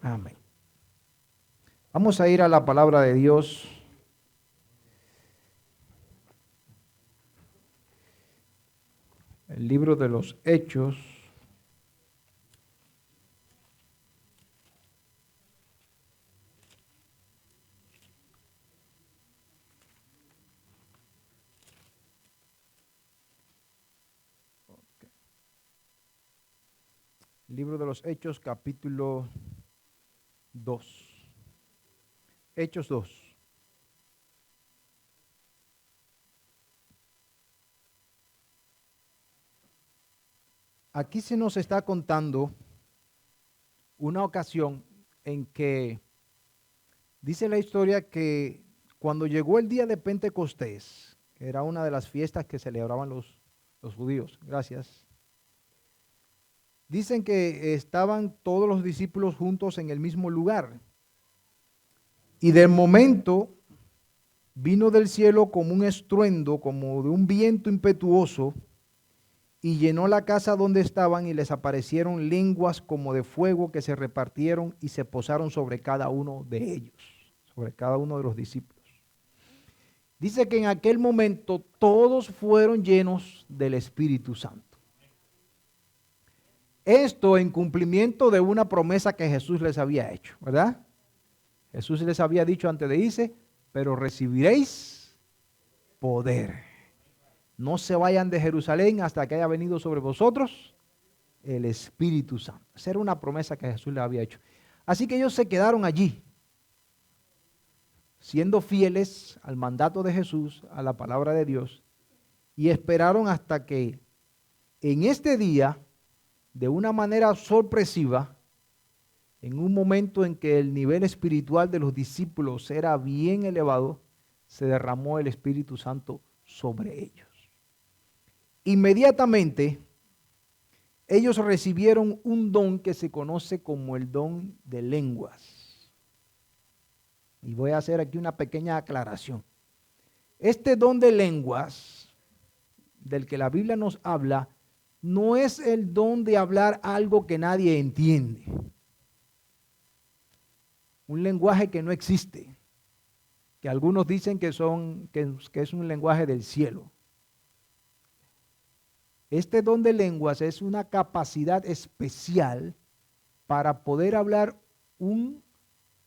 Amén. Vamos a ir a la palabra de Dios. El libro de los Hechos. Libro de los Hechos, capítulo 2. Hechos 2. Aquí se nos está contando una ocasión en que dice la historia que cuando llegó el día de Pentecostés, que era una de las fiestas que celebraban los judíos, gracias, dicen que estaban todos los discípulos juntos en el mismo lugar. Y de momento vino del cielo como un estruendo, como de un viento impetuoso, y llenó la casa donde estaban, y les aparecieron lenguas como de fuego que se repartieron y se posaron sobre cada uno de ellos, sobre cada uno de los discípulos. Dice que en aquel momento todos fueron llenos del Espíritu Santo. Esto en cumplimiento de una promesa que Jesús les había hecho, ¿verdad? Jesús les había dicho antes de irse, pero recibiréis poder. No se vayan de Jerusalén hasta que haya venido sobre vosotros el Espíritu Santo. Esa era una promesa que Jesús les había hecho. Así que ellos se quedaron allí, siendo fieles al mandato de Jesús, a la palabra de Dios, y esperaron hasta que en este día, de una manera sorpresiva, en un momento en que el nivel espiritual de los discípulos era bien elevado, se derramó el Espíritu Santo sobre ellos. Inmediatamente, ellos recibieron un don que se conoce como el don de lenguas. Y voy a hacer aquí una pequeña aclaración. Este don de lenguas, del que la Biblia nos habla, no es el don de hablar algo que nadie entiende. Un lenguaje que no existe, que algunos dicen que es un lenguaje del cielo. Este don de lenguas es una capacidad especial para poder hablar un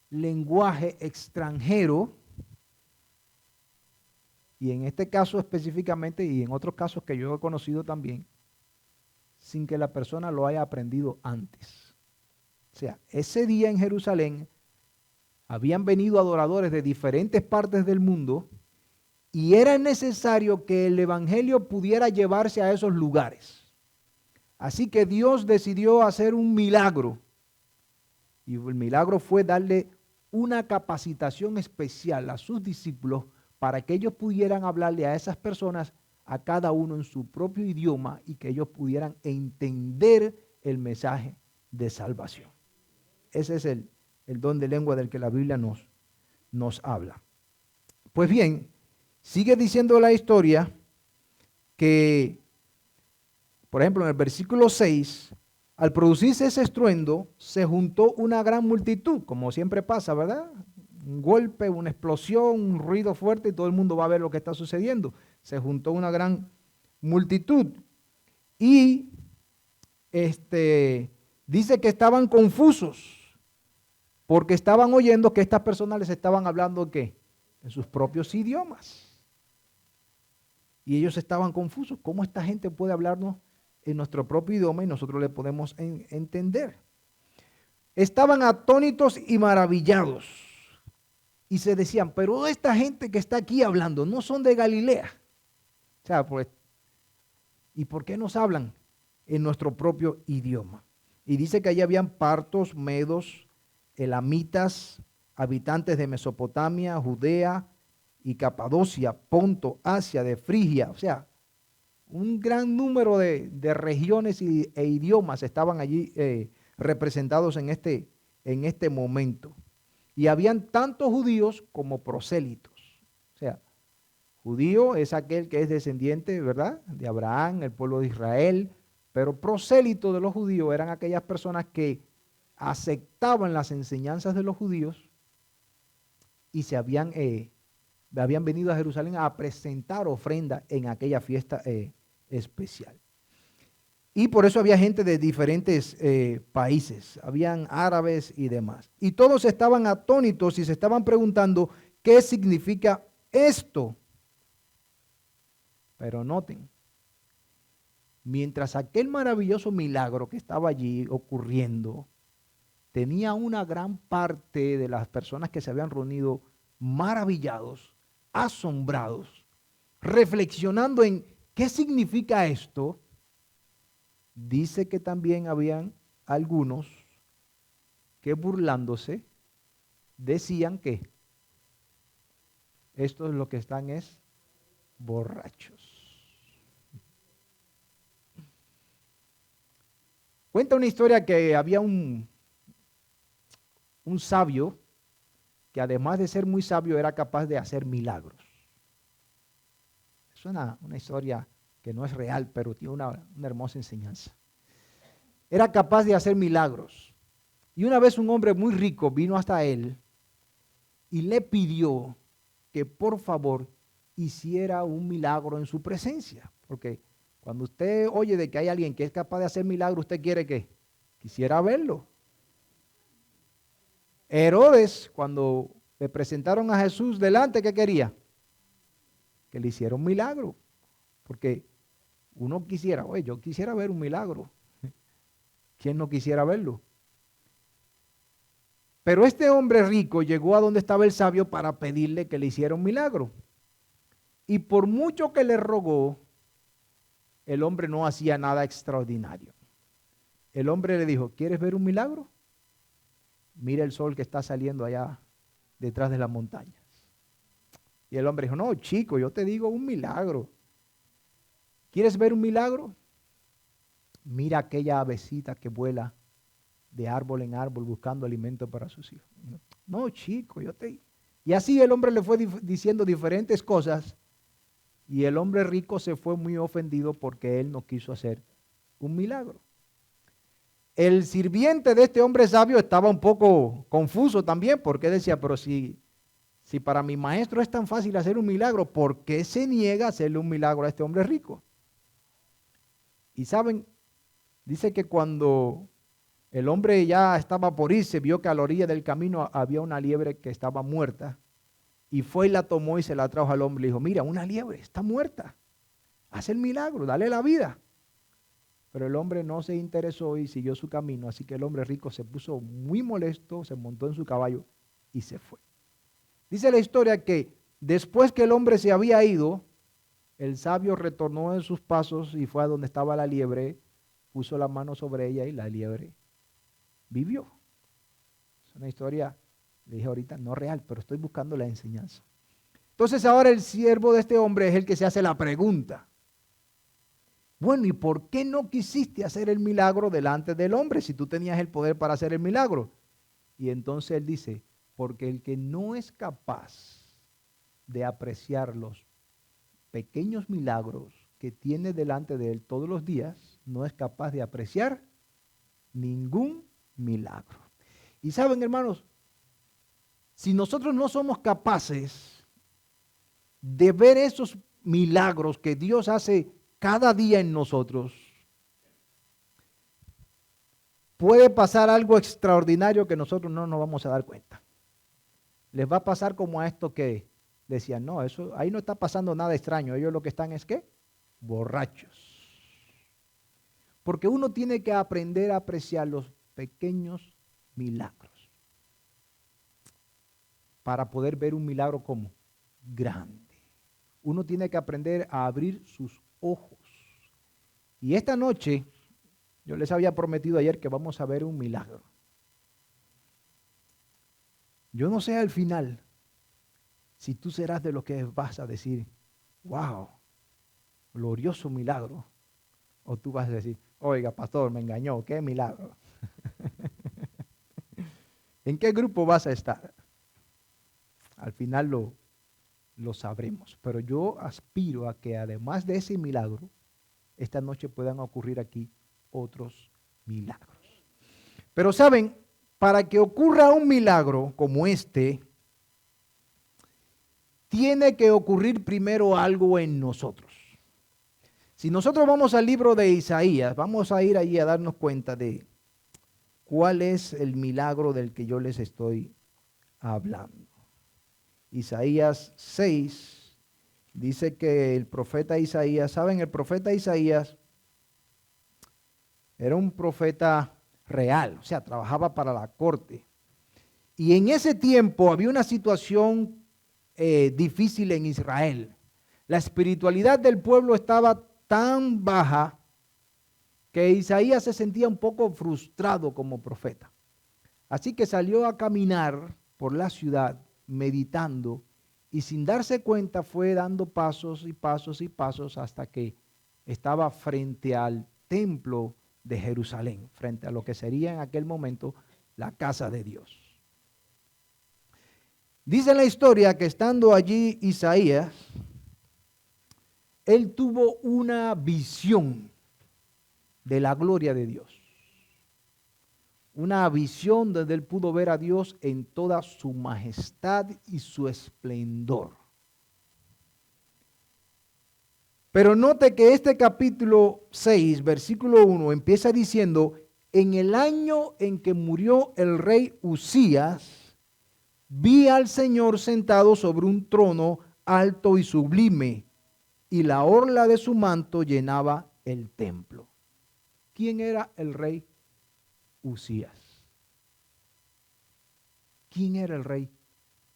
lenguaje extranjero, y en este caso específicamente, y en otros casos que yo he conocido también, sin que la persona lo haya aprendido antes. O sea, ese día en Jerusalén habían venido adoradores de diferentes partes del mundo y era necesario que el evangelio pudiera llevarse a esos lugares. Así que Dios decidió hacer un milagro, y el milagro fue darle una capacitación especial a sus discípulos para que ellos pudieran hablarle a esas personas, a cada uno en su propio idioma, y que ellos pudieran entender el mensaje de salvación. Ese es el don de lengua del que la Biblia nos habla. Pues bien, sigue diciendo la historia que, por ejemplo, en el versículo 6, al producirse ese estruendo, se juntó una gran multitud, como siempre pasa, ¿verdad? Un golpe, una explosión, un ruido fuerte y todo el mundo va a ver lo que está sucediendo. Se juntó una gran multitud y dice que estaban confusos porque estaban oyendo que estas personas les estaban hablando ¿qué? En sus propios idiomas. Y ellos estaban confusos. ¿Cómo esta gente puede hablarnos en nuestro propio idioma y nosotros le podemos entender? Estaban atónitos y maravillados. Y se decían, pero esta gente que está aquí hablando no son de Galilea. O sea, pues, ¿y por qué nos hablan en nuestro propio idioma? Y dice que allí habían partos, medos, elamitas, habitantes de Mesopotamia, Judea y Capadocia, Ponto, Asia, de Frigia. O sea, un gran número de regiones e idiomas estaban allí representados en este momento. Y habían tanto judíos como prosélitos. O sea, judío es aquel que es descendiente, ¿verdad?, de Abraham, el pueblo de Israel, pero prosélito de los judíos eran aquellas personas que aceptaban las enseñanzas de los judíos y habían venido a Jerusalén a presentar ofrenda en aquella fiesta especial. Y por eso había gente de diferentes países, habían árabes y demás. Y todos estaban atónitos y se estaban preguntando qué significa esto. Pero noten, mientras aquel maravilloso milagro que estaba allí ocurriendo, tenía una gran parte de las personas que se habían reunido maravillados, asombrados, reflexionando en qué significa esto. Dice que también habían algunos que burlándose decían que estos lo que están es borrachos. Cuenta una historia que había un sabio que además de ser muy sabio era capaz de hacer milagros. Es una historia que no es real, pero tiene una hermosa enseñanza. Era capaz de hacer milagros. Y una vez un hombre muy rico vino hasta él y le pidió que por favor hiciera un milagro en su presencia. Porque cuando usted oye de que hay alguien que es capaz de hacer milagros, usted quiere que quisiera verlo. Herodes, cuando le presentaron a Jesús delante, ¿qué quería? Que le hiciera un milagro. Porque uno quisiera, oye, yo quisiera ver un milagro. ¿Quién no quisiera verlo? Pero este hombre rico llegó a donde estaba el sabio para pedirle que le hiciera un milagro. Y por mucho que le rogó, el hombre no hacía nada extraordinario. El hombre le dijo, ¿quieres ver un milagro? Mira el sol que está saliendo allá detrás de las montañas. Y el hombre dijo, no, chico, yo te digo un milagro. ¿Quieres ver un milagro? Mira aquella avecita que vuela de árbol en árbol buscando alimento para sus hijos. No, chico, Y así el hombre le fue diciendo diferentes cosas y el hombre rico se fue muy ofendido porque él no quiso hacer un milagro. El sirviente de este hombre sabio estaba un poco confuso también porque decía, pero si para mi maestro es tan fácil hacer un milagro, ¿por qué se niega a hacerle un milagro a este hombre rico? Y saben, dice que cuando el hombre ya estaba por irse, vio que a la orilla del camino había una liebre que estaba muerta y fue y la tomó y se la trajo al hombre. Le dijo, mira, una liebre está muerta, haz el milagro, dale la vida. Pero el hombre no se interesó y siguió su camino, así que el hombre rico se puso muy molesto, se montó en su caballo y se fue. Dice la historia que después que el hombre se había ido, el sabio retornó en sus pasos y fue a donde estaba la liebre, puso la mano sobre ella y la liebre vivió. Es una historia, le dije ahorita, no real, pero estoy buscando la enseñanza. Entonces ahora el siervo de este hombre es el que se hace la pregunta. Bueno, ¿y por qué no quisiste hacer el milagro delante del hombre si tú tenías el poder para hacer el milagro? Y entonces él dice, porque el que no es capaz de apreciar los pequeños milagros que tiene delante de él todos los días, no es capaz de apreciar ningún milagro. Y saben, hermanos, si nosotros no somos capaces de ver esos milagros que Dios hace cada día en nosotros, puede pasar algo extraordinario que nosotros no nos vamos a dar cuenta. Les va a pasar como a esto que decían, no, eso ahí no está pasando nada extraño, ellos lo que están es ¿qué? Borrachos. Porque uno tiene que aprender a apreciar los pequeños milagros para poder ver un milagro como grande. Uno tiene que aprender a abrir sus ojos. Y esta noche, yo les había prometido ayer que vamos a ver un milagro. Yo no sé al final si tú serás de los que vas a decir, wow, glorioso milagro. O tú vas a decir, oiga, pastor, me engañó, qué milagro. ¿En qué grupo vas a estar? Al final lo sabremos. Pero yo aspiro a que además de ese milagro, esta noche puedan ocurrir aquí otros milagros. Pero saben, para que ocurra un milagro como este, tiene que ocurrir primero algo en nosotros. Si nosotros vamos al libro de Isaías, vamos a ir allí a darnos cuenta de cuál es el milagro del que yo les estoy hablando. Isaías 6 dice que el profeta Isaías, ¿saben? El profeta Isaías era un profeta real, o sea, trabajaba para la corte. Y en ese tiempo había una situación difícil en Israel. La espiritualidad del pueblo estaba tan baja que Isaías se sentía un poco frustrado como profeta. Así que salió a caminar por la ciudad meditando y sin darse cuenta fue dando pasos y pasos y pasos hasta que estaba frente al templo de Jerusalén, frente a lo que sería en aquel momento la casa de Dios. Dice la historia que estando allí Isaías, él tuvo una visión de la gloria de Dios. Una visión donde él pudo ver a Dios en toda su majestad y su esplendor. Pero note que este capítulo 6, versículo 1, empieza diciendo, en el año en que murió el rey Uzías, vi al Señor sentado sobre un trono alto y sublime, y la orla de su manto llenaba el templo. ¿Quién era el rey Uzías? ¿Quién era el rey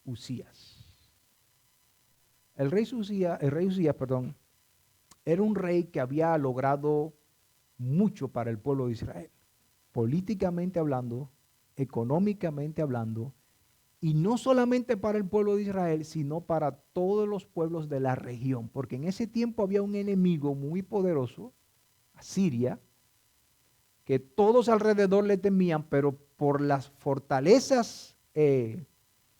Uzías? El rey Uzías, era un rey que había logrado mucho para el pueblo de Israel, políticamente hablando, económicamente hablando, y no solamente para el pueblo de Israel, sino para todos los pueblos de la región, porque en ese tiempo había un enemigo muy poderoso, Asiria, que todos alrededor le temían, pero por las fortalezas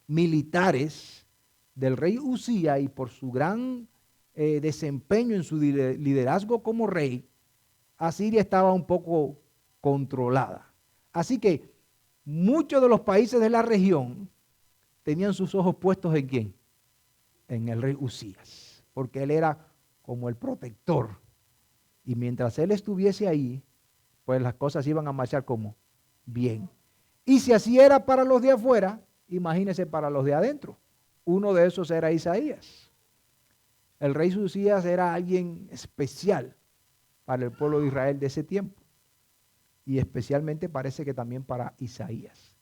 militares del rey Uzías y por su gran desempeño en su liderazgo como rey, Asiria estaba un poco controlada. Así que muchos de los países de la región tenían sus ojos puestos ¿en quién? En el rey Uzías, porque él era como el protector. Y mientras él estuviese ahí, pues las cosas iban a marchar como bien. Y si así era para los de afuera, imagínense para los de adentro. Uno de esos era Isaías. El rey Uzías era alguien especial para el pueblo de Israel de ese tiempo. Y especialmente parece que también para Isaías.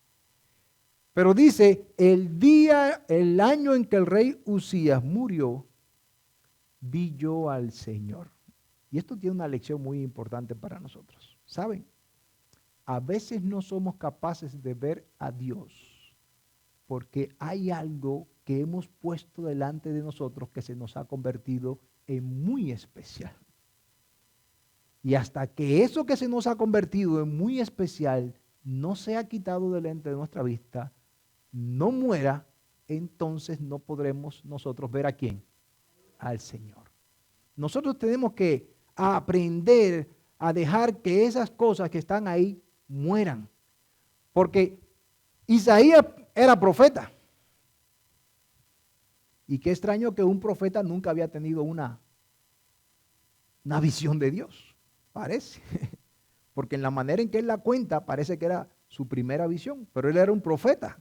Pero dice, el año en que el rey Uzías murió, vi yo al Señor. Y esto tiene una lección muy importante para nosotros. ¿Saben? A veces no somos capaces de ver a Dios porque hay algo que hemos puesto delante de nosotros que se nos ha convertido en muy especial. Y hasta que eso que se nos ha convertido en muy especial no sea quitado delante de nuestra vista, no muera, entonces no podremos nosotros ver a quién, al Señor. Nosotros tenemos que aprender a dejar que esas cosas que están ahí mueran. Porque Isaías era profeta. Y qué extraño que un profeta nunca había tenido una visión de Dios, parece. Porque en la manera en que él la cuenta parece que era su primera visión, pero él era un profeta.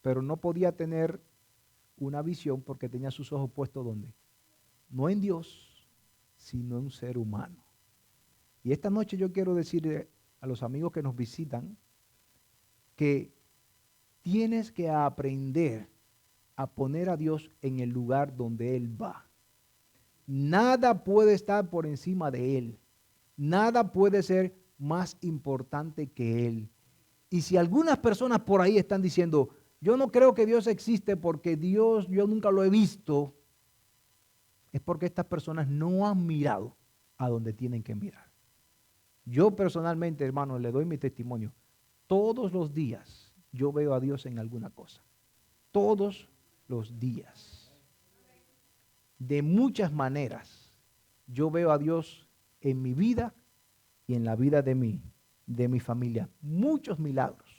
Pero no podía tener una visión porque tenía sus ojos puestos ¿dónde? No en Dios, sino en un ser humano. Y esta noche yo quiero decirle a los amigos que nos visitan que tienes que aprender a poner a Dios en el lugar donde Él va. Nada puede estar por encima de Él. Nada puede ser más importante que Él. Y si algunas personas por ahí están diciendo, yo no creo que Dios existe porque Dios yo nunca lo he visto, es porque estas personas no han mirado a donde tienen que mirar. Yo personalmente, hermano, le doy mi testimonio. Todos los días yo veo a Dios en alguna cosa. Todos los días. De muchas maneras yo veo a Dios en mi vida y en la vida de mi familia. Muchos milagros.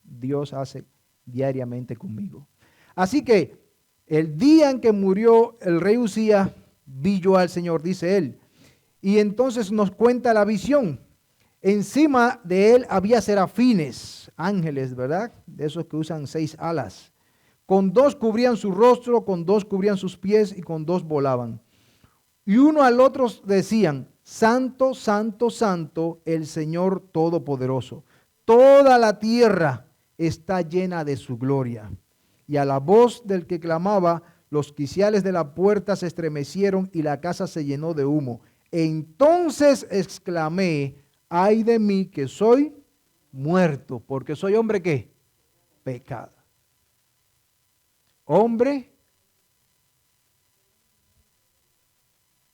Dios hace diariamente conmigo. Así que el día en que murió el rey Usías, vi yo al Señor, dice él. Y entonces nos cuenta la visión. Encima de él había serafines, ángeles, ¿verdad? De esos que usan 6 alas. Con 2 cubrían su rostro, con 2 cubrían sus pies y con 2 volaban. Y uno al otro decían, Santo, Santo, Santo, el Señor Todopoderoso. Toda la tierra está llena de su gloria. Y a la voz del que clamaba, los quiciales de la puerta se estremecieron y la casa se llenó de humo. Entonces exclamé, ay de mí que soy muerto, porque soy hombre ¿qué? Pecado. Hombre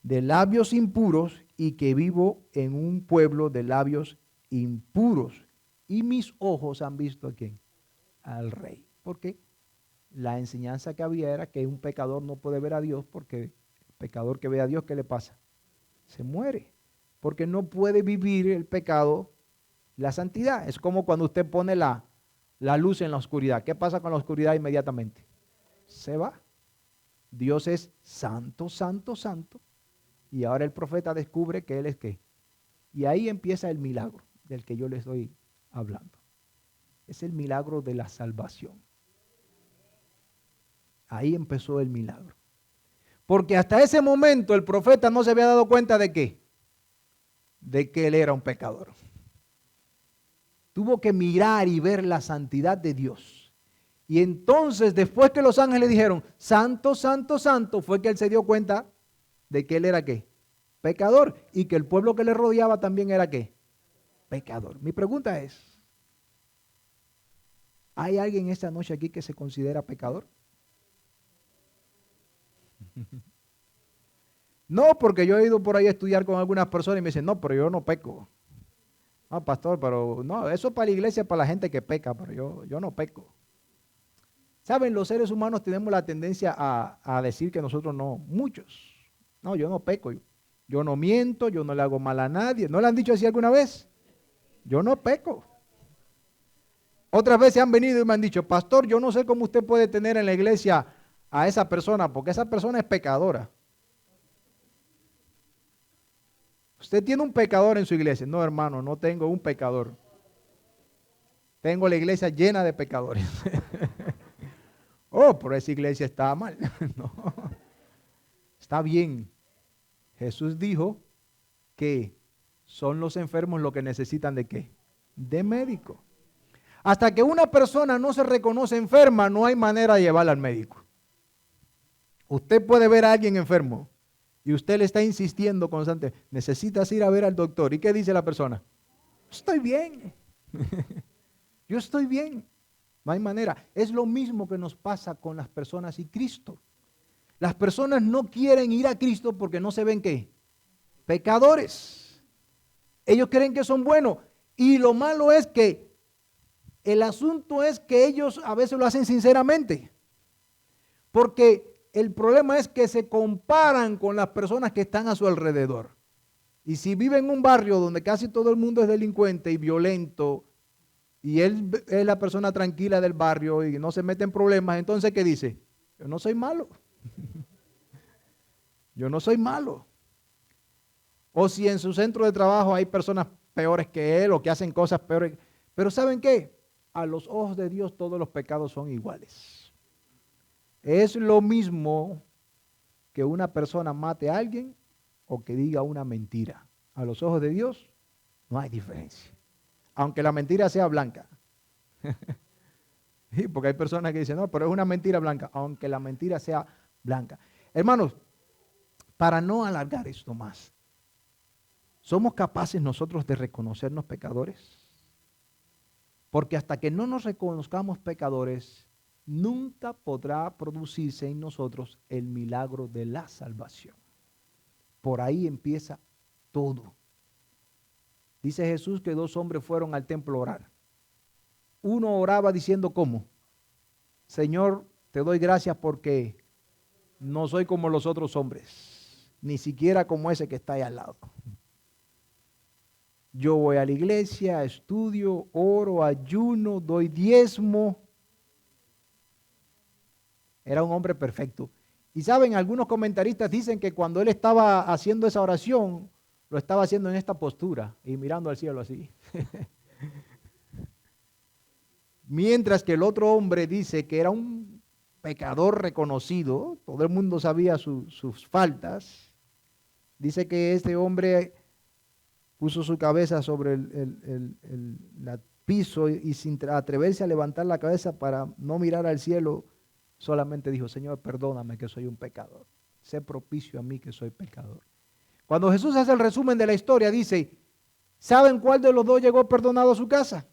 de labios impuros y que vivo en un pueblo de labios impuros. Y mis ojos han visto a quién? Al rey. Porque la enseñanza que había era que un pecador no puede ver a Dios, porque el pecador que ve a Dios, ¿qué le pasa? Se muere. Porque no puede vivir el pecado, la santidad. Es como cuando usted pone la luz en la oscuridad. ¿Qué pasa con la oscuridad inmediatamente? Se va. Dios es santo, santo, santo. Y ahora el profeta descubre que Él es ¿qué? Y ahí empieza el milagro del que yo le estoy hablando. Es el milagro de la salvación. Ahí empezó el milagro. Porque hasta ese momento el profeta no se había dado cuenta de ¿qué? De que él era un pecador. Tuvo que mirar y ver la santidad de Dios. Y entonces, después que los ángeles dijeron, Santo, Santo, Santo, fue que él se dio cuenta de que él era ¿qué? Pecador. Y que el pueblo que le rodeaba también era ¿qué? Pecador. Mi pregunta es, ¿hay alguien esta noche aquí que se considera pecador? No, porque yo he ido por ahí a estudiar con algunas personas y me dicen, no, pero yo no peco. No, pastor, pero no, eso es para la iglesia, para la gente que peca, pero yo no peco. Saben, los seres humanos tenemos la tendencia a decir que nosotros no, muchos. No, yo no peco, yo no miento, yo no le hago mal a nadie. ¿No le han dicho así alguna vez? Yo no peco. Otras veces han venido y me han dicho, pastor, yo no sé cómo usted puede tener en la iglesia a esa persona, porque esa persona es pecadora. Usted tiene un pecador en su iglesia. No, hermano, no tengo un pecador. Tengo la iglesia llena de pecadores. Oh, pero esa iglesia está mal. No, está bien. Jesús dijo que son los enfermos los que necesitan ¿de qué? De médico. Hasta que una persona no se reconoce enferma, no hay manera de llevarla al médico. Usted puede ver a alguien enfermo y usted le está insistiendo constantemente, necesitas ir a ver al doctor. ¿Y qué dice la persona? Estoy bien. Yo estoy bien. No hay manera. Es lo mismo que nos pasa con las personas y Cristo. Las personas no quieren ir a Cristo porque no se ven ¿qué? Pecadores. Ellos creen que son buenos. Y lo malo es que el asunto es que ellos a veces lo hacen sinceramente. Porque el problema es que se comparan con las personas que están a su alrededor. Y si vive en un barrio donde casi todo el mundo es delincuente y violento, y él es la persona tranquila del barrio y no se mete en problemas, entonces ¿qué dice? Yo no soy malo. Yo no soy malo. O si en su centro de trabajo hay personas peores que él o que hacen cosas peores. Pero ¿saben qué? A los ojos de Dios todos los pecados son iguales. Es lo mismo que una persona mate a alguien o que diga una mentira. A los ojos de Dios no hay diferencia. Aunque la mentira sea blanca. Sí, porque hay personas que dicen, no, pero es una mentira blanca. Aunque la mentira sea blanca. Hermanos, para no alargar esto más, ¿somos capaces nosotros de reconocernos pecadores? Porque hasta que no nos reconozcamos pecadores, nunca podrá producirse en nosotros el milagro de la salvación. Por ahí empieza todo. Dice Jesús que 2 hombres fueron al templo a orar. Uno oraba diciendo ¿cómo? Señor, te doy gracias porque no soy como los otros hombres, ni siquiera como ese que está ahí al lado. Yo voy a la iglesia, estudio, oro, ayuno, doy diezmo. Era un hombre perfecto. Y saben, algunos comentaristas dicen que cuando él estaba haciendo esa oración, lo estaba haciendo en esta postura y mirando al cielo así. Mientras que el otro hombre dice que era un pecador reconocido, todo el mundo sabía sus faltas. Dice que este hombre puso su cabeza sobre el piso y sin atreverse a levantar la cabeza para no mirar al cielo, solamente dijo: Señor, perdóname que soy un pecador. Sé propicio a mí que soy pecador. Cuando Jesús hace el resumen de la historia, dice: ¿saben cuál de los dos llegó perdonado a su casa?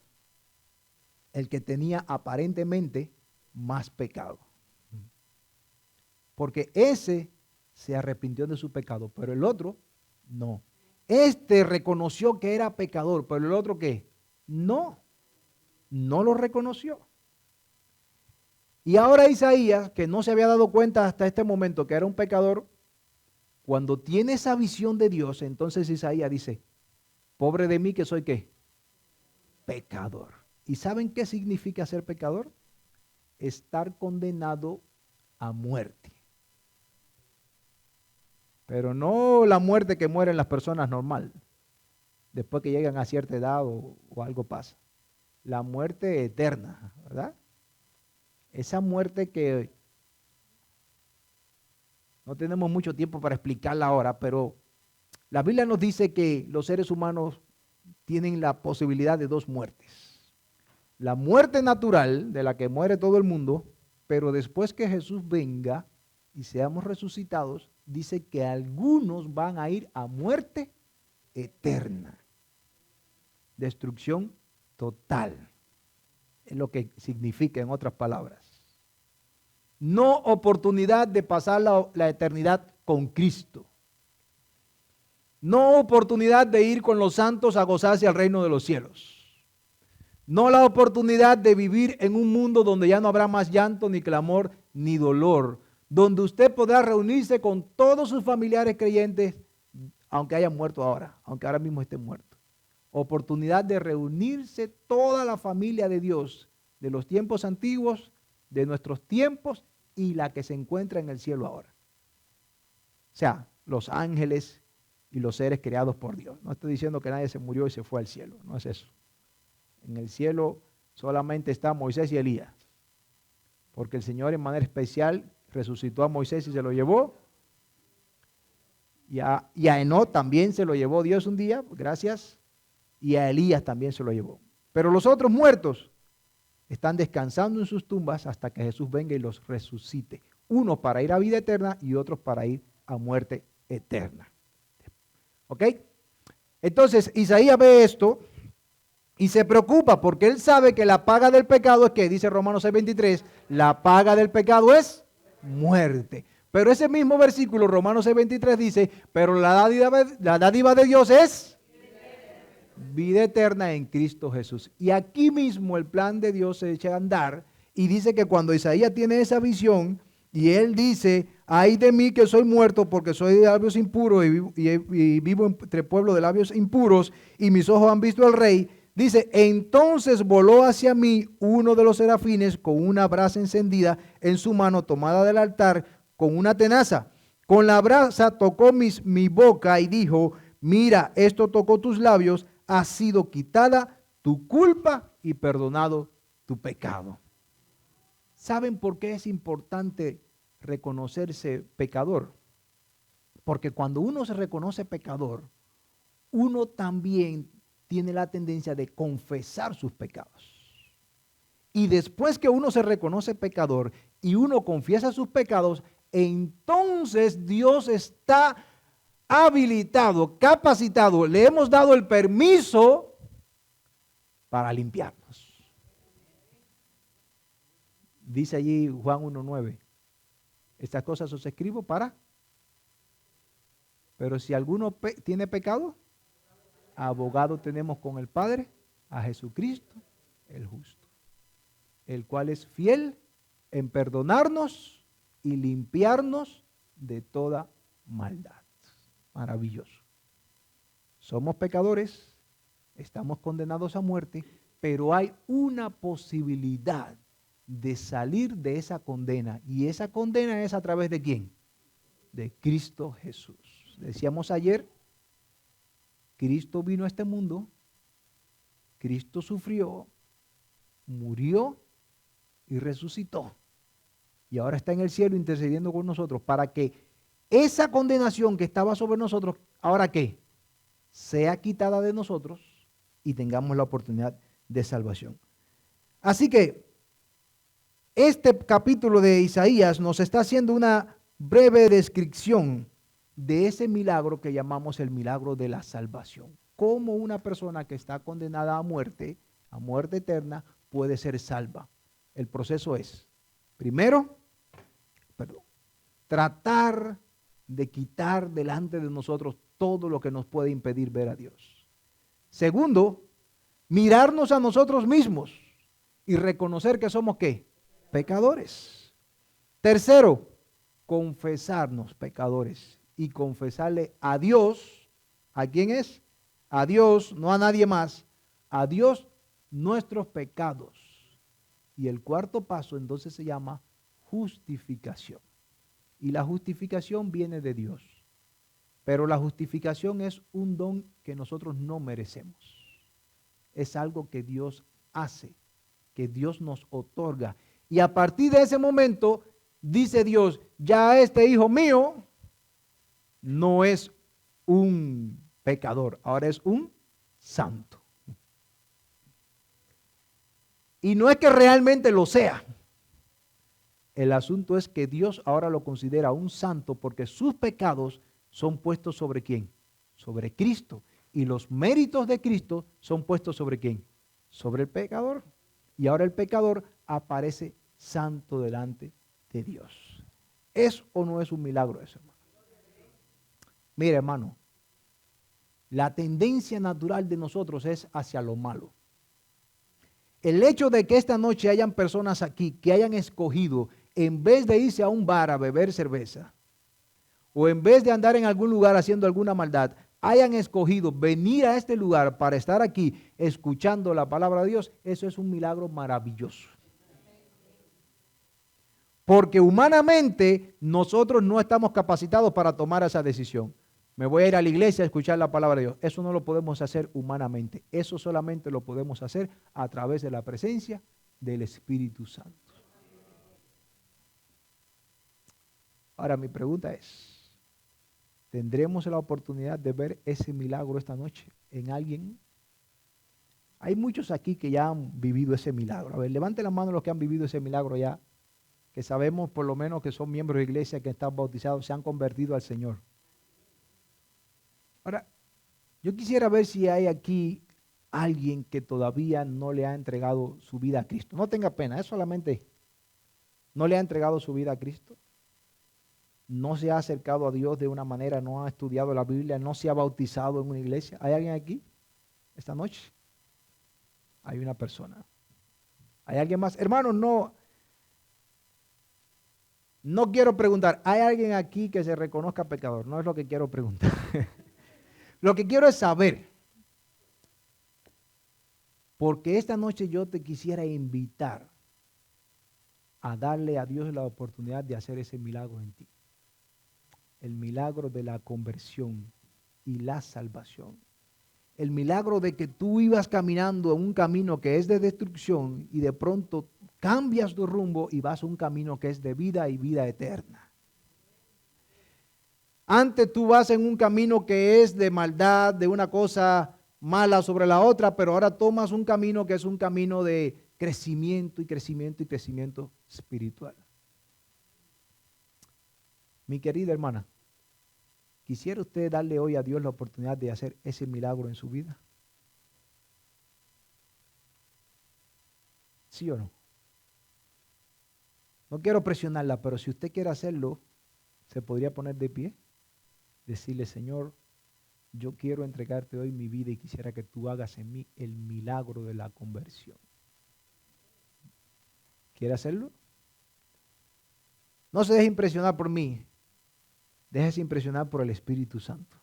El que tenía aparentemente más pecado. Porque ese se arrepintió de su pecado, pero el otro no. Este reconoció que era pecador, pero el otro ¿qué? No lo reconoció. Y ahora Isaías, que no se había dado cuenta hasta este momento que era un pecador, cuando tiene esa visión de Dios, entonces Isaías dice: pobre de mí que soy ¿qué? Pecador. ¿Y saben qué significa ser pecador? Estar condenado a muerte. Pero no la muerte que mueren las personas normal, después que llegan a cierta edad o algo pasa. La muerte eterna, ¿verdad? Esa muerte que no tenemos mucho tiempo para explicarla ahora, pero la Biblia nos dice que los seres humanos tienen la posibilidad de dos muertes. La muerte natural, de la que muere todo el mundo, pero después que Jesús venga y seamos resucitados, dice que algunos van a ir a muerte eterna. Destrucción total. Es lo que significa en otras palabras. No oportunidad de pasar la eternidad con Cristo. No oportunidad de ir con los santos a gozarse al reino de los cielos. No la oportunidad de vivir en un mundo donde ya no habrá más llanto, ni clamor, ni dolor. Donde usted podrá reunirse con todos sus familiares creyentes, aunque hayan muerto ahora, aunque ahora mismo estén muertos. Oportunidad de reunirse toda la familia de Dios, de los tiempos antiguos, de nuestros tiempos y la que se encuentra en el cielo ahora. O sea, los ángeles y los seres creados por Dios. No estoy diciendo que nadie se murió y se fue al cielo, no es eso. En el cielo solamente está Moisés y Elías, porque el Señor en manera especial resucitó a Moisés y se lo llevó, y a Enoc también se lo llevó Dios un día, gracias, y a Elías también se lo llevó. Pero los otros muertos están descansando en sus tumbas hasta que Jesús venga y los resucite. Unos para ir a vida eterna y otros para ir a muerte eterna. ¿Ok? Entonces Isaías ve esto y se preocupa porque él sabe que la paga del pecado es que, dice Romanos 6:23, la paga del pecado es muerte. Pero ese mismo versículo, Romanos 6:23, dice: pero la dádiva de Dios es vida eterna en Cristo Jesús. Y aquí mismo el plan de Dios se echa a andar y dice que cuando Isaías tiene esa visión y él dice: ay de mí que soy muerto porque soy de labios impuros y vivo entre pueblo de labios impuros y mis ojos han visto al Rey. Dice: entonces voló hacia mí uno de los serafines con una brasa encendida en su mano tomada del altar con una tenaza. Con la brasa tocó mi boca y dijo: mira, esto tocó tus labios, ha sido quitada tu culpa y perdonado tu pecado. ¿Saben por qué es importante reconocerse pecador? Porque cuando uno se reconoce pecador, uno también tiene la tendencia de confesar sus pecados. Y después que uno se reconoce pecador y uno confiesa sus pecados, entonces Dios está habilitado, capacitado, le hemos dado el permiso para limpiarnos. Dice allí Juan 1:9, estas cosas os escribo para, pero si alguno tiene pecado, abogado tenemos con el Padre, a Jesucristo el justo, el cual es fiel en perdonarnos y limpiarnos de toda maldad. Maravilloso. Somos pecadores, estamos condenados a muerte, pero hay una posibilidad de salir de esa condena. Y esa condena es a través de ¿quién? De Cristo Jesús. Decíamos ayer, Cristo vino a este mundo, Cristo sufrió, murió y resucitó. Y ahora está en el cielo intercediendo con nosotros para que esa condenación que estaba sobre nosotros, ¿ahora qué? Sea quitada de nosotros y tengamos la oportunidad de salvación. Así que este capítulo de Isaías nos está haciendo una breve descripción de ese milagro que llamamos el milagro de la salvación. Cómo una persona que está condenada a muerte eterna, puede ser salva. El proceso es, primero, tratar de quitar delante de nosotros todo lo que nos puede impedir ver a Dios. Segundo, mirarnos a nosotros mismos y reconocer que somos ¿qué? Pecadores. Tercero, confesarnos pecadores y confesarle a Dios. ¿A quién es? A Dios, no a nadie más. A Dios nuestros pecados. Y el cuarto paso entonces se llama justificación. Y la justificación viene de Dios. Pero la justificación es un don que nosotros no merecemos. Es algo que Dios hace, que Dios nos otorga. Y a partir de ese momento, dice Dios, ya este hijo mío no es un pecador, ahora es un santo. Y no es que realmente lo sea. El asunto es que Dios ahora lo considera un santo porque sus pecados son puestos sobre ¿quién? Sobre Cristo. Y los méritos de Cristo son puestos sobre ¿quién? Sobre el pecador. Y ahora el pecador aparece santo delante de Dios. ¿Es o no es un milagro eso, hermano? Mire, hermano, la tendencia natural de nosotros es hacia lo malo. El hecho de que esta noche hayan personas aquí que hayan escogido, en vez de irse a un bar a beber cerveza, o en vez de andar en algún lugar haciendo alguna maldad, hayan escogido venir a este lugar para estar aquí escuchando la palabra de Dios, eso es un milagro maravilloso. Porque humanamente nosotros no estamos capacitados para tomar esa decisión. Me voy a ir a la iglesia a escuchar la palabra de Dios. Eso no lo podemos hacer humanamente. Eso solamente lo podemos hacer a través de la presencia del Espíritu Santo. Ahora mi pregunta es, ¿tendremos la oportunidad de ver ese milagro esta noche en alguien? Hay muchos aquí que ya han vivido ese milagro. A ver, levante la mano los que han vivido ese milagro ya, que sabemos por lo menos que son miembros de iglesia, que están bautizados, se han convertido al Señor. Ahora, yo quisiera ver si hay aquí alguien que todavía no le ha entregado su vida a Cristo. No tenga pena, es solamente, no le ha entregado su vida a Cristo. No se ha acercado a Dios de una manera, no ha estudiado la Biblia, no se ha bautizado en una iglesia. ¿Hay alguien aquí esta noche? Hay una persona. ¿Hay alguien más? Hermanos, no quiero preguntar. ¿Hay alguien aquí que se reconozca pecador? No es lo que quiero preguntar. Lo que quiero es saber. Porque esta noche yo te quisiera invitar a darle a Dios la oportunidad de hacer ese milagro en ti. El milagro de la conversión y la salvación. El milagro de que tú ibas caminando en un camino que es de destrucción y de pronto cambias tu rumbo y vas a un camino que es de vida y vida eterna. Antes tú vas en un camino que es de maldad, de una cosa mala sobre la otra, pero ahora tomas un camino que es un camino de crecimiento y crecimiento y crecimiento espiritual. Mi querida hermana, ¿quisiera usted darle hoy a Dios la oportunidad de hacer ese milagro en su vida? ¿Sí o no? No quiero presionarla, pero si usted quiere hacerlo, se podría poner de pie, decirle, Señor, yo quiero entregarte hoy mi vida y quisiera que tú hagas en mí el milagro de la conversión. ¿Quiere hacerlo? No se deje impresionar por mí, déjese impresionar por el Espíritu Santo.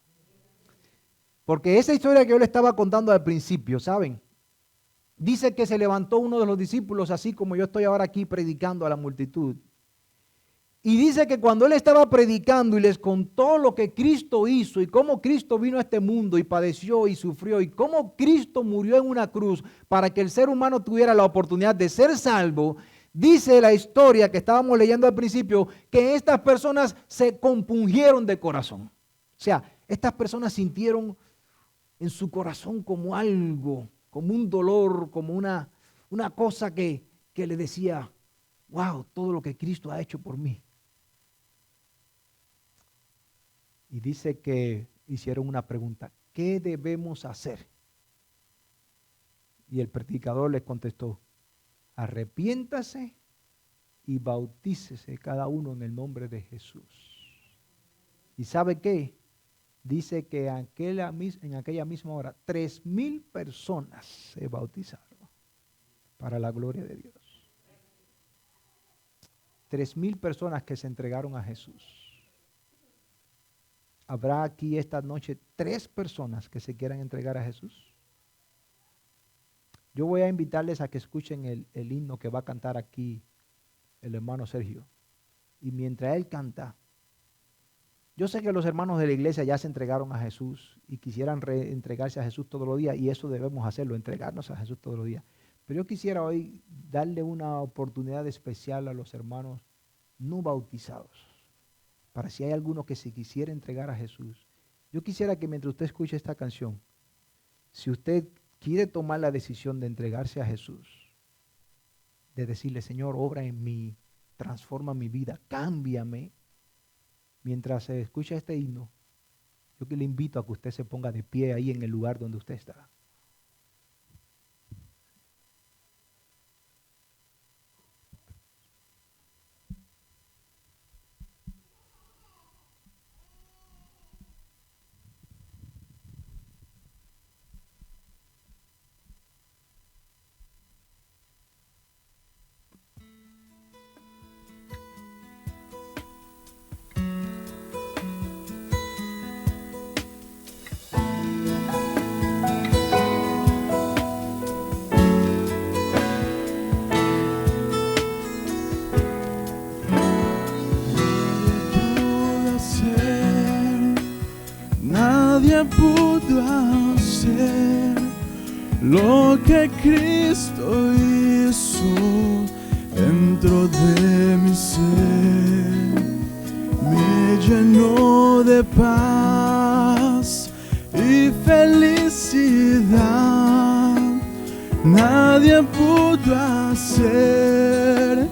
Porque esa historia que yo le estaba contando al principio, ¿saben? Dice que se levantó uno de los discípulos, así como yo estoy ahora aquí predicando a la multitud. Y dice que cuando él estaba predicando y les contó lo que Cristo hizo y cómo Cristo vino a este mundo y padeció y sufrió y cómo Cristo murió en una cruz para que el ser humano tuviera la oportunidad de ser salvo, dice la historia que estábamos leyendo al principio que estas personas se compungieron de corazón. O sea, estas personas sintieron en su corazón como algo, como un dolor, como una cosa que le decía, wow, todo lo que Cristo ha hecho por mí. Y dice que hicieron una pregunta, ¿qué debemos hacer? Y el predicador les contestó, arrepiéntase y bautícese cada uno en el nombre de Jesús. ¿Y sabe qué? Dice que en aquella misma hora 3,000 personas se bautizaron para la gloria de Dios. 3,000 personas que se entregaron a Jesús. ¿Habrá aquí esta noche 3 personas que se quieran entregar a Jesús? Yo voy a invitarles a que escuchen el himno que va a cantar aquí el hermano Sergio. Y mientras él canta, yo sé que los hermanos de la iglesia ya se entregaron a Jesús y quisieran entregarse a Jesús todos los días, y eso debemos hacerlo, entregarnos a Jesús todos los días. Pero yo quisiera hoy darle una oportunidad especial a los hermanos no bautizados, para si hay alguno que se quisiera entregar a Jesús. Yo quisiera que mientras usted escuche esta canción, si usted quiere tomar la decisión de entregarse a Jesús, de decirle, Señor, obra en mí, transforma mi vida, cámbiame. Mientras se escucha este himno, yo que le invito a que usted se ponga de pie ahí en el lugar donde usted está. Nadie pudo hacer lo que Cristo hizo dentro de mi ser. Me llenó de paz y felicidad. Nadie pudo hacer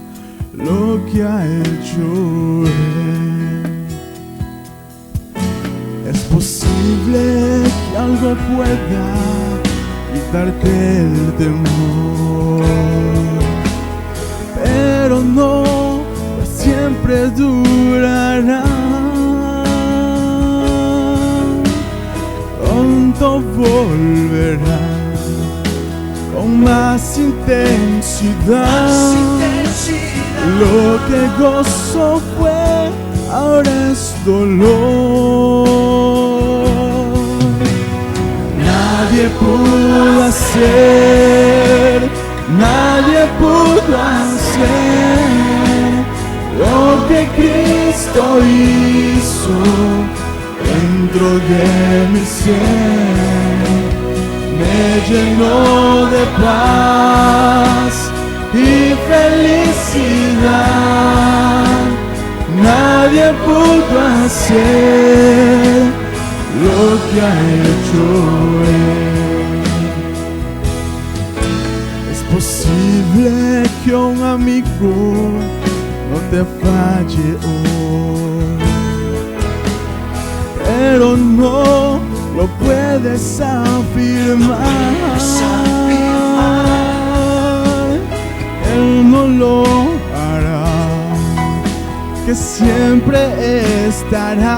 lo que ha hecho Él. Es posible que algo pueda quitarte el temor, pero no, pues siempre durará. Pronto volverá con más intensidad. Lo que gozo fue, ahora es dolor. Nadie pudo hacer, nadie pudo hacer lo que Cristo hizo dentro de mi ser. Me llenó de paz y felicidad. Nadie pudo hacer lo que ha hecho Él. Es posible que un amigo no te falle hoy, pero no lo puedes afirmar. Él no lo hará, que siempre estará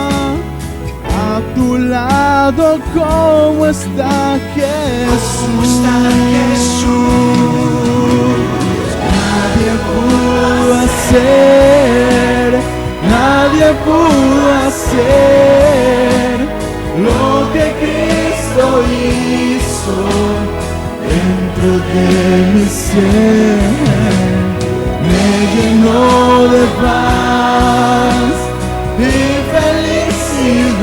a tu lado como está Jesús. Nadie pudo hacer, nadie pudo hacer lo que hizo dentro de mi ser, me llenó de paz y felicidad.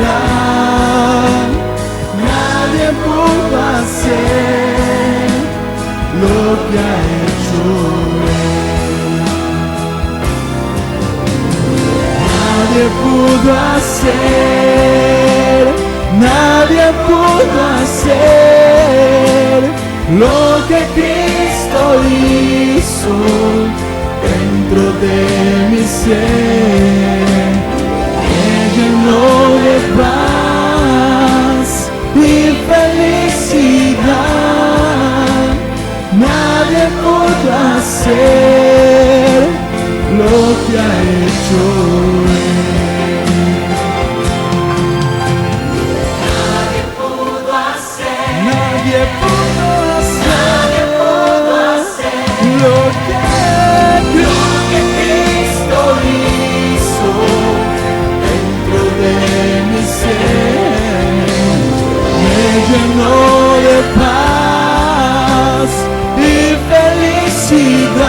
Nadie pudo hacer lo que ha hecho Él. Nadie pudo hacer, nadie pudo hacer lo que Cristo hizo dentro de mi ser. Me llenó de paz y felicidad. Nadie pudo hacer lo que ha hecho Él. Nadie pudo hacer lo que Cristo hizo dentro de mi ser. Me llenó de paz y felicidad.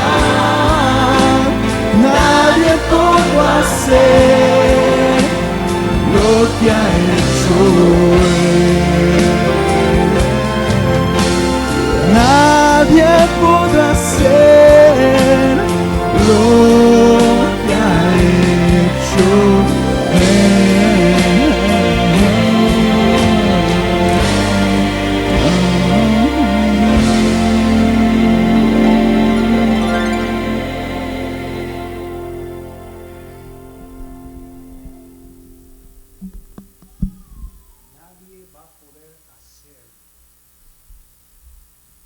Nadie pudo hacer lo que ha hecho Él. Nadie pudo hacer lo que ha hecho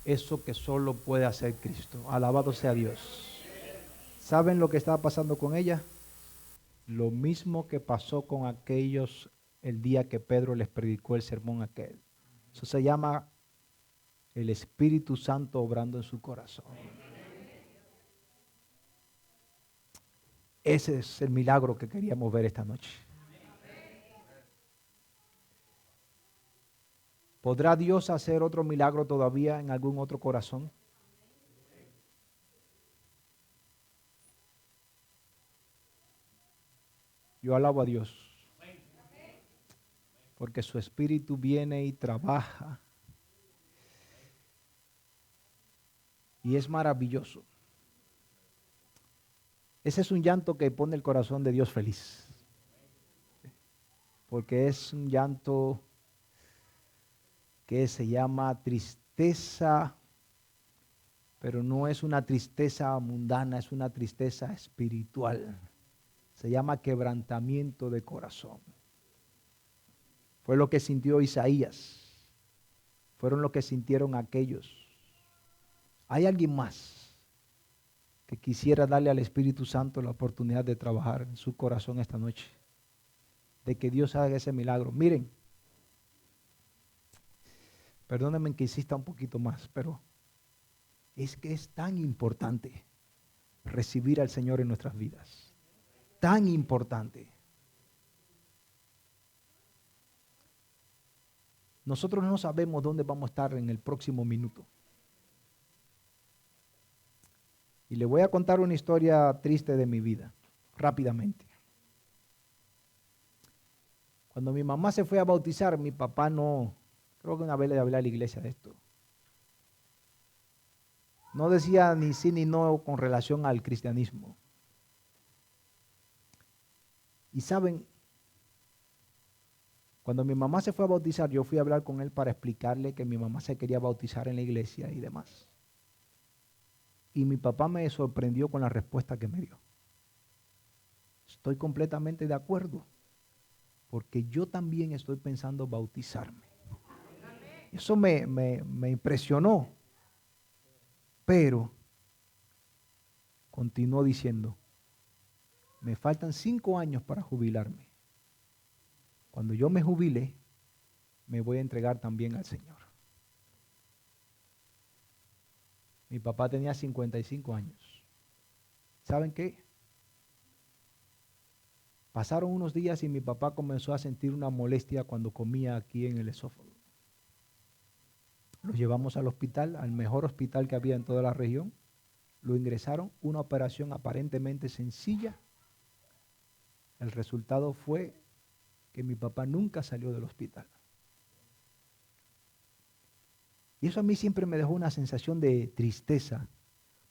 eso que solo puede hacer Cristo. Alabado sea Dios. ¿Saben lo que estaba pasando con ella? Lo mismo que pasó con aquellos el día que Pedro les predicó el sermón aquel. Eso se llama el Espíritu Santo obrando en su corazón. Ese es el milagro que queríamos ver esta noche. ¿Podrá Dios hacer otro milagro todavía en algún otro corazón? Yo alabo a Dios, porque su Espíritu viene y trabaja. Y es maravilloso. Ese es un llanto que pone el corazón de Dios feliz. Porque es un llanto que se llama tristeza, pero no es una tristeza mundana, es una tristeza espiritual. Se llama quebrantamiento de corazón. Fue lo que sintió Isaías. Fueron lo que sintieron aquellos. ¿Hay alguien más que quisiera darle al Espíritu Santo la oportunidad de trabajar en su corazón esta noche? De que Dios haga ese milagro. Miren, perdónenme que insista un poquito más, pero es que es tan importante recibir al Señor en nuestras vidas. Tan importante. Nosotros no sabemos dónde vamos a estar en el próximo minuto. Y le voy a contar una historia triste de mi vida, rápidamente. Cuando mi mamá se fue a bautizar, mi papá no, creo que una vez le hablé a la iglesia de esto. No decía ni sí ni no con relación al cristianismo. Y saben, cuando mi mamá se fue a bautizar, yo fui a hablar con él para explicarle que mi mamá se quería bautizar en la iglesia y demás. Y mi papá me sorprendió con la respuesta que me dio. Estoy completamente de acuerdo, porque yo también estoy pensando bautizarme. Eso me impresionó, pero continuó diciendo, me faltan 5 años para jubilarme. Cuando yo me jubile, me voy a entregar también al Señor. Mi papá tenía 55 años. ¿Saben qué? Pasaron unos días y mi papá comenzó a sentir una molestia cuando comía aquí en el esófago. Lo llevamos al hospital, al mejor hospital que había en toda la región. Lo ingresaron, una operación aparentemente sencilla. El resultado fue que mi papá nunca salió del hospital. Y eso a mí siempre me dejó una sensación de tristeza,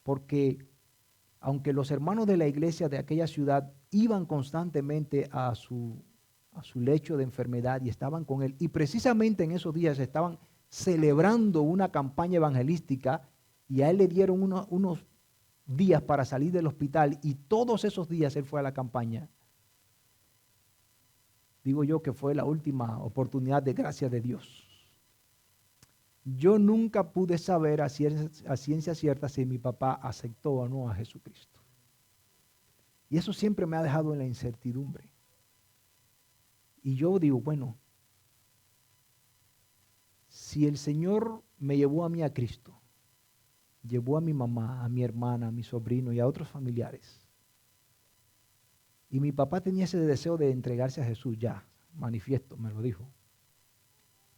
porque aunque los hermanos de la iglesia de aquella ciudad iban constantemente a su lecho de enfermedad y estaban con él, y precisamente en esos días estaban celebrando una campaña evangelística, y a él le dieron unos días para salir del hospital, y todos esos días él fue a la campaña. Digo yo que fue la última oportunidad de gracia de Dios. Yo nunca pude saber a ciencia cierta si mi papá aceptó o no a Jesucristo. Y eso siempre me ha dejado en la incertidumbre. Y yo digo, bueno, si el Señor me llevó a mí a Cristo, llevó a mi mamá, a mi hermana, a mi sobrino y a otros familiares, y mi papá tenía ese deseo de entregarse a Jesús, ya, manifiesto, me lo dijo.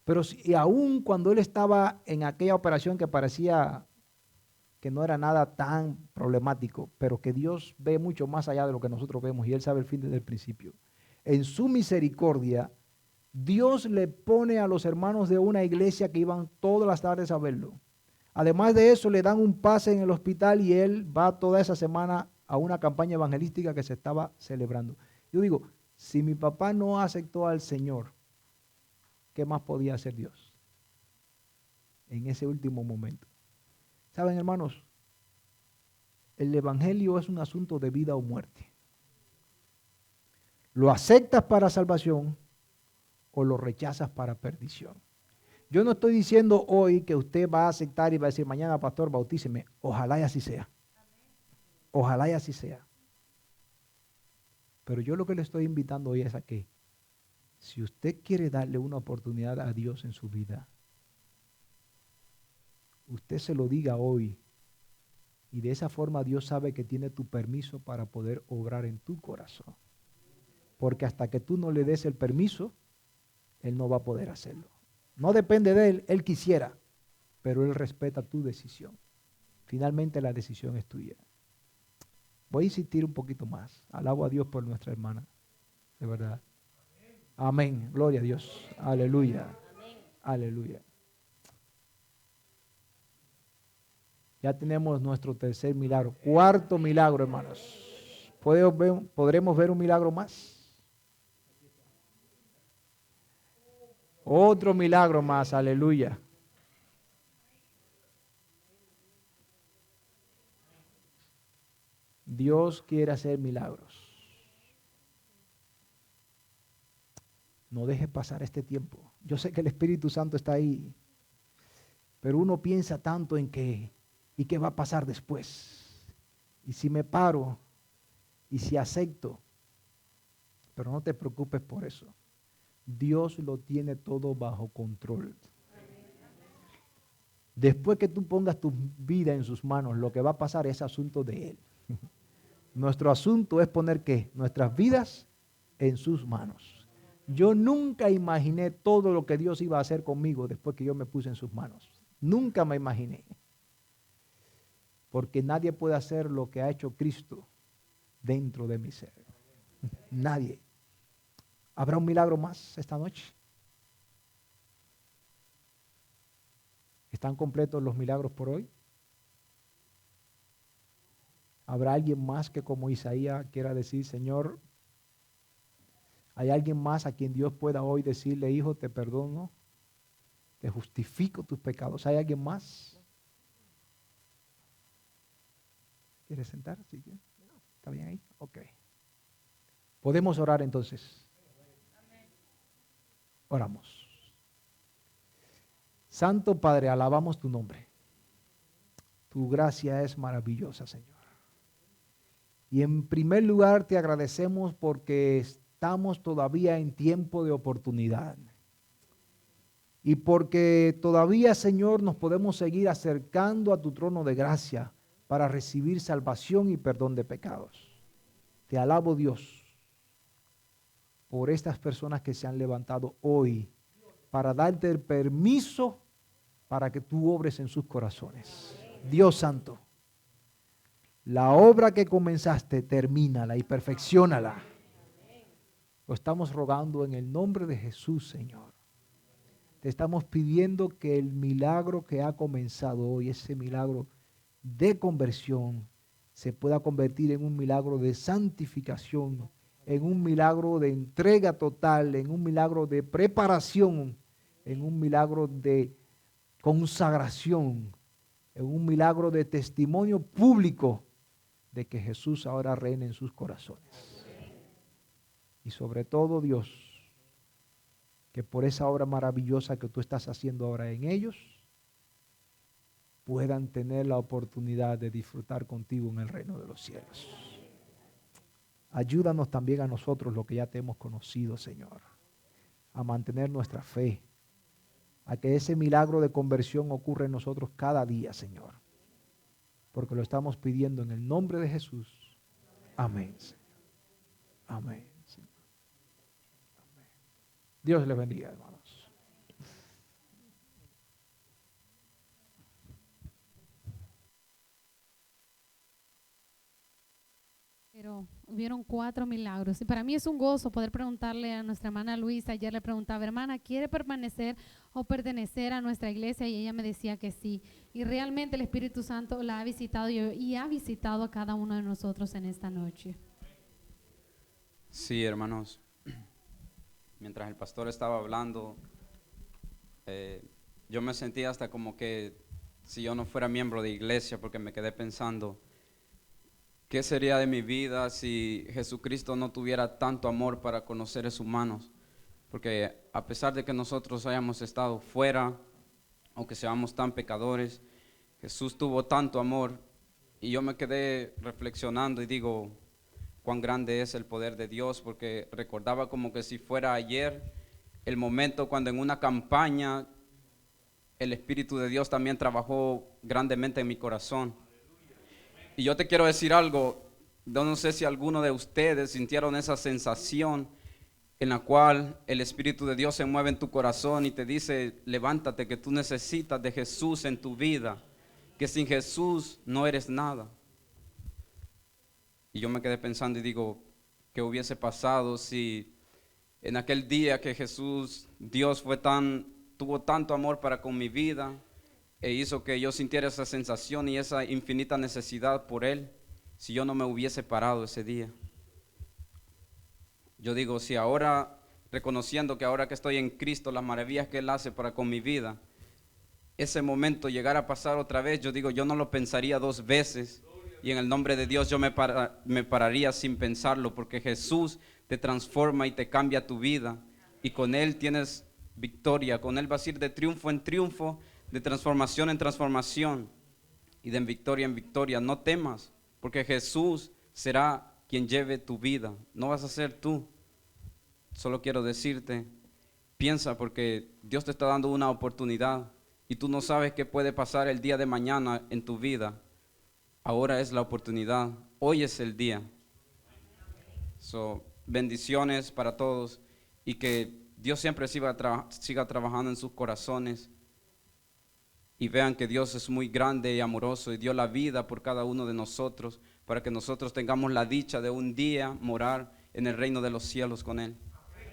Pero y aún cuando él estaba en aquella operación que parecía que no era nada tan problemático, pero que Dios ve mucho más allá de lo que nosotros vemos y Él sabe el fin desde el principio. En su misericordia, Dios le pone a los hermanos de una iglesia que iban todas las tardes a verlo. Además de eso, le dan un pase en el hospital y él va toda esa semana a una campaña evangelística que se estaba celebrando. Yo digo, si mi papá no aceptó al Señor, ¿qué más podía hacer Dios en ese último momento? ¿Saben, hermanos? El evangelio es un asunto de vida o muerte. ¿Lo aceptas para salvación o lo rechazas para perdición? Yo no estoy diciendo hoy que usted va a aceptar y va a decir, mañana, pastor, bautíceme. Ojalá y así sea. Ojalá y así sea. Pero yo lo que le estoy invitando hoy es a que, si usted quiere darle una oportunidad a Dios en su vida, usted se lo diga hoy. Y de esa forma Dios sabe que tiene tu permiso para poder obrar en tu corazón. Porque hasta que tú no le des el permiso, Él no va a poder hacerlo. No depende de Él, Él quisiera, pero Él respeta tu decisión. Finalmente la decisión es tuya. Voy a insistir un poquito más. Alabo a Dios por nuestra hermana. De verdad. Amén. Gloria a Dios. Aleluya. Aleluya. Ya tenemos nuestro tercer milagro. Cuarto milagro, hermanos. ¿Podremos ver un milagro más? Otro milagro más. Aleluya. Dios quiere hacer milagros. No deje pasar este tiempo. Yo sé que el Espíritu Santo está ahí, pero uno piensa tanto en qué y qué va a pasar después. Y si me paro y si acepto, pero no te preocupes por eso. Dios lo tiene todo bajo control. Después que tú pongas tu vida en sus manos, lo que va a pasar es asunto de Él. Nuestro asunto es poner ¿qué? Nuestras vidas en sus manos. Yo nunca imaginé todo lo que Dios iba a hacer conmigo después que yo me puse en sus manos. Nunca me imaginé. Porque nadie puede hacer lo que ha hecho Cristo dentro de mi ser. Nadie. ¿Habrá un milagro más esta noche? ¿Están completos los milagros por hoy? ¿Habrá alguien más que como Isaías quiera decir, Señor, hay alguien más a quien Dios pueda hoy decirle, hijo, te perdono, te justifico tus pecados? ¿Hay alguien más? ¿Quieres sentar? ¿Sí? ¿Está bien ahí? Ok. ¿Podemos orar entonces? Oramos. Santo Padre, alabamos tu nombre. Tu gracia es maravillosa, Señor. Y en primer lugar te agradecemos porque estamos todavía en tiempo de oportunidad. Y porque todavía, Señor, nos podemos seguir acercando a tu trono de gracia para recibir salvación y perdón de pecados. Te alabo, Dios, por estas personas que se han levantado hoy para darte el permiso para que tú obres en sus corazones. Dios santo, la obra que comenzaste, termínala y perfecciónala. Lo estamos rogando en el nombre de Jesús, Señor. Te estamos pidiendo que el milagro que ha comenzado hoy, ese milagro de conversión, se pueda convertir en un milagro de santificación, en un milagro de entrega total, en un milagro de preparación, en un milagro de consagración, en un milagro de testimonio público de que Jesús ahora reina en sus corazones. Y sobre todo, Dios, que por esa obra maravillosa que tú estás haciendo ahora en ellos, puedan tener la oportunidad de disfrutar contigo en el reino de los cielos. Ayúdanos también a nosotros, lo que ya te hemos conocido, Señor, a mantener nuestra fe, a que ese milagro de conversión ocurra en nosotros cada día, Señor, porque lo estamos pidiendo en el nombre de Jesús. Amén, Señor. Amén, Señor. Amén. Dios les bendiga, hermanos. Pero hubieron 4 milagros y para mí es un gozo poder preguntarle a nuestra hermana Luisa. Ayer le preguntaba, hermana, ¿quiere permanecer o pertenecer a nuestra iglesia? Y ella me decía que sí. Y realmente el Espíritu Santo la ha visitado y ha visitado a cada uno de nosotros en esta noche. Sí, hermanos, mientras el pastor estaba hablando, yo me sentía hasta como que si yo no fuera miembro de iglesia, porque me quedé pensando, ¿qué sería de mi vida si Jesucristo no tuviera tanto amor para con los seres humanos? Porque a pesar de que nosotros hayamos estado fuera, o que seamos tan pecadores, Jesús tuvo tanto amor. Y yo me quedé reflexionando y digo, cuán grande es el poder de Dios, porque recordaba como que si fuera ayer, el momento cuando en una campaña el Espíritu de Dios también trabajó grandemente en mi corazón. Y yo te quiero decir algo, yo no sé si alguno de ustedes sintieron esa sensación en la cual el Espíritu de Dios se mueve en tu corazón y te dice, levántate, que tú necesitas de Jesús en tu vida, que sin Jesús no eres nada. Y yo me quedé pensando y digo, ¿qué hubiese pasado si en aquel día que Jesús, Dios tuvo tanto amor para con mi vida, e hizo que yo sintiera esa sensación y esa infinita necesidad por Él, si yo no me hubiese parado ese día? Yo digo, si ahora, reconociendo que ahora que estoy en Cristo, las maravillas que Él hace para con mi vida, ese momento llegara a pasar otra vez, yo digo, yo no lo pensaría 2 veces, y en el nombre de Dios yo me pararía sin pensarlo, porque Jesús te transforma y te cambia tu vida, y con Él tienes victoria, con Él vas a ir de triunfo en triunfo, de transformación en transformación y de victoria en victoria. No temas, porque Jesús será quien lleve tu vida, no vas a ser tú. Solo quiero decirte, piensa, porque Dios te está dando una oportunidad y tú no sabes qué puede pasar el día de mañana en tu vida. Ahora es la oportunidad, hoy es el día. Bendiciones para todos y que Dios siempre siga trabajando en sus corazones. Y vean que Dios es muy grande y amoroso y dio la vida por cada uno de nosotros para que nosotros tengamos la dicha de un día morar en el reino de los cielos con Él.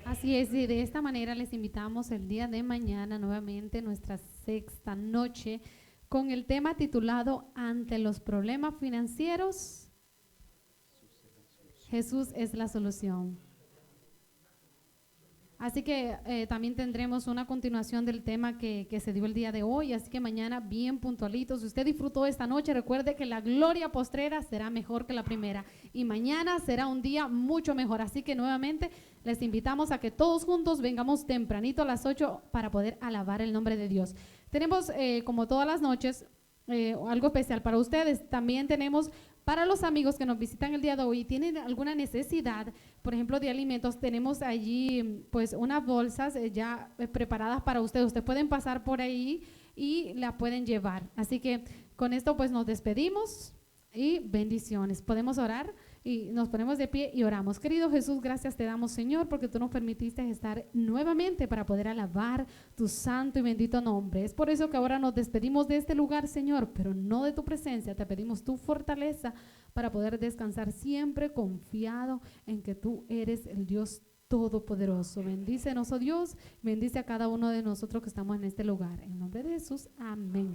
Así es, y de esta manera les invitamos el día de mañana nuevamente, nuestra 6ª noche, con el tema titulado Ante los problemas financieros, Jesús es la solución. Así que también tendremos una continuación del tema que se dio el día de hoy, así que mañana bien puntualitos. Si usted disfrutó esta noche, recuerde que la gloria postrera será mejor que la primera y mañana será un día mucho mejor. Así que nuevamente les invitamos a que todos juntos vengamos tempranito a las 8 para poder alabar el nombre de Dios. Tenemos, como todas las noches, algo especial para ustedes. También tenemos para los amigos que nos visitan el día de hoy y tienen alguna necesidad, por ejemplo, de alimentos, tenemos allí pues unas bolsas ya preparadas para ustedes. Ustedes pueden pasar por ahí y la pueden llevar. Así que con esto pues nos despedimos y bendiciones. ¿Podemos orar? Y nos ponemos de pie y oramos. Querido Jesús, gracias te damos, Señor, porque tú nos permitiste estar nuevamente para poder alabar tu santo y bendito nombre. Es por eso que ahora nos despedimos de este lugar, Señor, pero no de tu presencia. Te pedimos tu fortaleza para poder descansar siempre confiado en que tú eres el Dios todopoderoso. Bendícenos, oh Dios, bendice a cada uno de nosotros que estamos en este lugar. En el nombre de Jesús, amén.